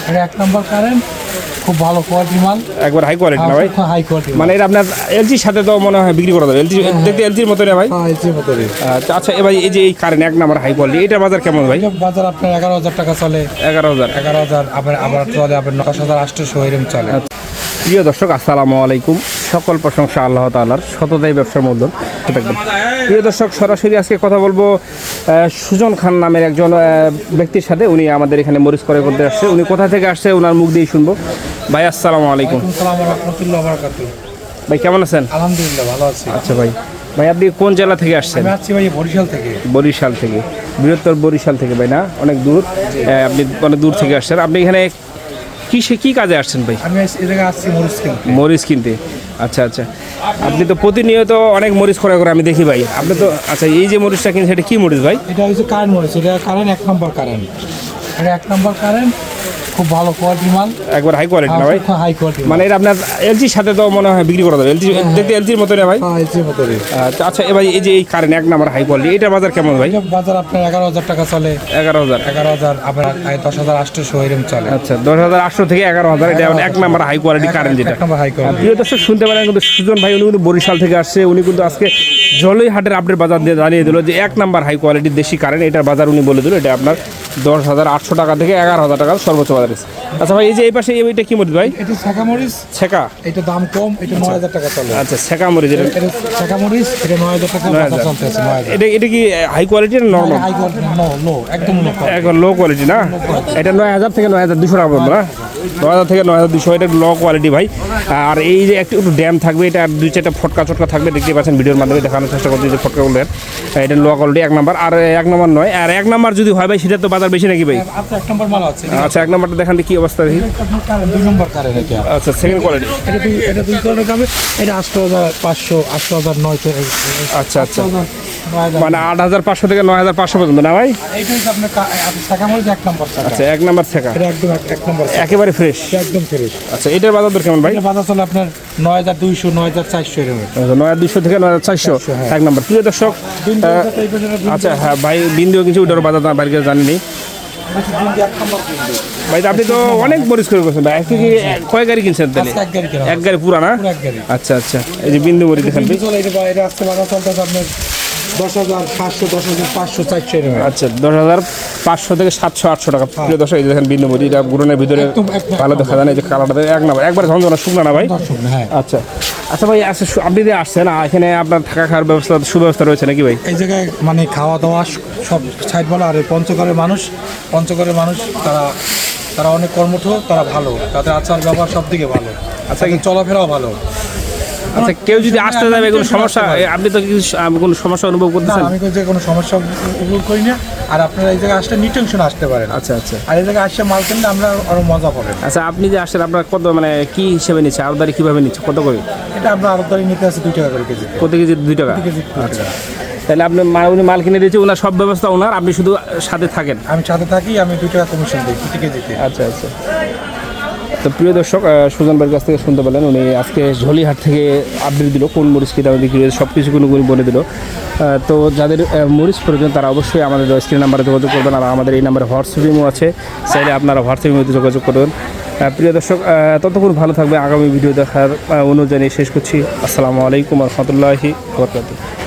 এটা 1 নম্বর কারেন্ট, খুব ভালো কোয়ালিটি মাল, একবার হাই কোয়ালিটি না ভাই? হাই কোয়ালিটি মানে এটা আপনার এলজির সাথে তো মনে হয় বিক্রি করা যাবে। এলজি দেখতে এলজির মতো না ভাই? হ্যাঁ, এলজির মতোই। আচ্ছা এবার এই যে এই কারেন্ট 1 নম্বর হাই কোয়ালিটি, এটার বাজার কেমন ভাই? এটা বাজার আপনার 11,000 টাকা চলে। 11,000 আবার চলে আপনার 10,800 এরকম চলে। প্রিয় দর্শক আসসালামু আলাইকুম, সকল প্রশংসা আল্লাহ তাআলার, শতদায়ী ব্যবসার মূলধন। প্রিয় দর্শক, সরাসরি আজকে কথা বলবো সুজন খান নামের একজন ব্যক্তির সাথে। উনি আমাদের এখানে মরিচ ক্রয় করতে আসছে। উনি কোথা থেকে আসছে ওনার মুখ দিয়েই শুনবো। ভাই আসসালামু আলাইকুম। আসসালামু আলাইকুম ওয়া রাহমাতুল্লাহি ওয়া বারাকাতুহু। ভাই কেমন আছেন? আলহামদুলিল্লাহ ভালো আছি। আচ্ছা ভাই, আপনি কোন জেলা থেকে আসছেন? আমি আসছি ভাই বরিশাল থেকে। বরিশাল থেকে, বৃহত্তর বরিশাল থেকে ভাই, না অনেক দূর? আপনি অনেক দূর থেকে আসছেন। আপনি এখানে কি কাজে আসছেন ভাই? আমি এই জায়গায় আসছি মরিচ কিনতে। আচ্ছা আপনি তো প্রতিনিয়ত অনেক মরিচ ক্রয় করে আমি দেখি ভাই। আপনি তো আচ্ছা, এই যে মরিচটা কিনছেন এটা কি মরিচ ভাই? এটা হচ্ছে কারেন্ট মরিচ। এটা কারেন্ট 1 নম্বর কারেন্ট। এটা 1 নম্বর কারেন্ট, খুব ভালো কোয়ালিটি মাল, একবার হাই কোয়ালিটি না ভাই? হাই কোয়ালিটি মানে এটা আপনার এলজির সাথে তো মনে হয় বিক্রি করা যাবে। এলজি দেখতে এলজির মতো না ভাই? হ্যাঁ, এলজির মতোই। আচ্ছা এবার এই যে এই কারেন্ট 1 নম্বর হাই কোয়ালিটি, এটার বাজার কেমন ভাই? এটা বাজার আপনার 11,000 টাকা চলে। 11,000 আবার 10,800 এরকম চলে। আচ্ছা 10,800 থেকে 11,000, এটা 1 নম্বর হাই কোয়ালিটি কারেন্ট যেটা। 1 নম্বর হাই কোয়ালিটি। প্রিয় দর্শক শুনতে পারেন কিন্তু সুজন ভাই, উনি কিন্তু বরিশাল থেকে আসছে। উনি কিন্তু আজকে জলইহাটের আপডেট বাজার দিয়ে জানিয়ে দিল যে 1 নম্বর হাই কোয়ালিটির দেশি কারেন্ট, এটার বাজার উনি বলে দিল এটা আপনার 10,800 টাকা থেকে 11,000 টাকা সর্বোচ্চ বাজার। আচ্ছা ভাই, এই যে এই পাশে এইটা কি মরিচ ভাই? এটা ছেঁকা মরিচ। ছেঁকা? এটা দাম কম, এটা 9,000 টাকা চলে। আচ্ছা ছেঁকা মরিচ, এটা ছেঁকা মরিচ, এটা 9,000 টাকা বাজার চলতেছে। 9,000। এটা কি হাই কোয়ালিটি না নরমাল? হাই কোয়ালিটি, লো, একদম লো। একবার লো কোয়ালিটি না? এটা 9,000 থেকে 9,200 টাকা পড়বে না? 9,000 থেকে 9,200, এটা লো কোয়ালিটি ভাই। আর এই যে একটু ড্যাম থাকবে, এটা 2-4টা ফটকা চটকা থাকবে, দেখতে পাচ্ছেন ভিডিওর মাধ্যমে দেখানোর চেষ্টা করছি যে ফটকাগুলো। এটা লো কোয়ালিটি 1 নম্বর। আর 1 নম্বর নয়, আর 1 নম্বর যদি হয় ভাই সেটা তো বাজার বেশি নাকি ভাই? আচ্ছা 1 নম্বর মাল আছে। আচ্ছা 1 নম্বরটা দেখান কি অবস্থা দেখি। 2 নম্বর কারেন্ট এটা। আচ্ছা সেকেন্ড কোয়ালিটি। এটা 2 ধরনের হবে। এটা 8,500, 8,900। আচ্ছা মানে 8,500 থেকে 9,500 পর্যন্ত না ভাই? এইটা হচ্ছে আপনার ছেঁকা মরিচ 1 নম্বর। আচ্ছা 1 নম্বর ছেঁকা, এটা একদম 1 নম্বর, একেবারে ফ্রেশ, একদম ফ্রেশ। আচ্ছা এটার বাজার দর কেমন ভাই? এটা বাজার চলে আপনার 9,200, 9,400 এরকম। 9,200 থেকে 9,400 1 নম্বর। প্রিয় দর্শক, আচ্ছা হ্যাঁ ভাই, বিন্দু কিছু ওটার বাজার দাম বাইরে জানিনি ভাই। আপনি তো অনেক মরিচ করে করছেন ভাই। কি কয় গাড়ি কিনছেন তাহলে? এক গাড়ি পুরা না? আচ্ছা এই যে বিন্দু মরিচ দেখেন। এটা আসছে বাজার চলতেছে আপনার 10,500, 10,500, 400 এরকম। আচ্ছা 10,500 থেকে 700-800 টাকা। প্রিয় দর্শক, এই দেখেন বিন্দু মরিচ, এটা গুড়নের ভিতরে ভালো দেখা যায় না, এই যে কালারটা 1 নম্বর, একবার ঝনঝনা শুকনা না ভাই? আচ্ছা ভাই, আচ্ছা আপনি যে আসছেন এখানে আপনার থাকা খাওয়ার ব্যবস্থা, সুব্যবস্থা রয়েছে নাকি ভাই? এই জায়গায় মানে খাওয়া দাওয়া সব সাইড বলা। আর পঞ্চগড়ের মানুষ তারা অনেক কর্মঠ, তারা ভালো, তাদের আচার ব্যবহার সব দিকে ভালো। আচ্ছা চলাফেরাও ভালো। আচ্ছা কেউ যদি আসতে যাবে কোনো সমস্যা, আপনি তো কিছু কোনো সমস্যা অনুভব করতেছেন? আমি কোনো সমস্যা উপভোগ করি না। আর আপনারা এই জায়গায় আসলে নিটেনশন আসতে পারেন। আচ্ছা আর এই জায়গায় আসলে মাল কিনলে আমরা আরো মজা পাবেন। আচ্ছা আপনি যে আসেন আপনার কত, মানে কি হিসেবে নিচ্ছে, আরদারি কিভাবে নিচ্ছে, কত করে? এটা আমরা আরদারি নিতে আছে 2 টাকা করে কেজি। প্রতি কেজি 2 টাকা? আচ্ছা তাহলে আপনি উনি মাল কিনে দিয়েছে, ওনার সব ব্যবস্থা ওনার, আপনি শুধু সাথে থাকেন? আমি সাথে থাকি, আমি 2 টাকা কমিশন দিই প্রতি কেজিতে। আচ্ছা তো প্রিয় দর্শক, সুজন ভাইয়ের কাছ থেকে শুনতে পেলেন, উনি আজকে ঝলিহাট থেকে আপডেট দিল কোন মরিচ কী দামে বিক্রি হয়েছে, সব কিছু কোনো বলে দিল। তো যাদের মরিচ প্রয়োজন তারা অবশ্যই আমাদের স্ক্রিন নাম্বারে যোগাযোগ করবেন। আর আমাদের এই নাম্বারে হোয়াটসঅ্যাপ ইমো আছে, চাইলে আপনারা হোয়াটসঅ্যাপ ইমোতে যোগাযোগ করবেন। প্রিয় দর্শক, ততক্ষণ ভালো থাকবে। আগামী ভিডিও দেখার অনুযায়ী শেষ করছি। আসসালামু আলাইকুম ওয়া রাহমাতুল্লাহি ওয়া বারাকাতুহু।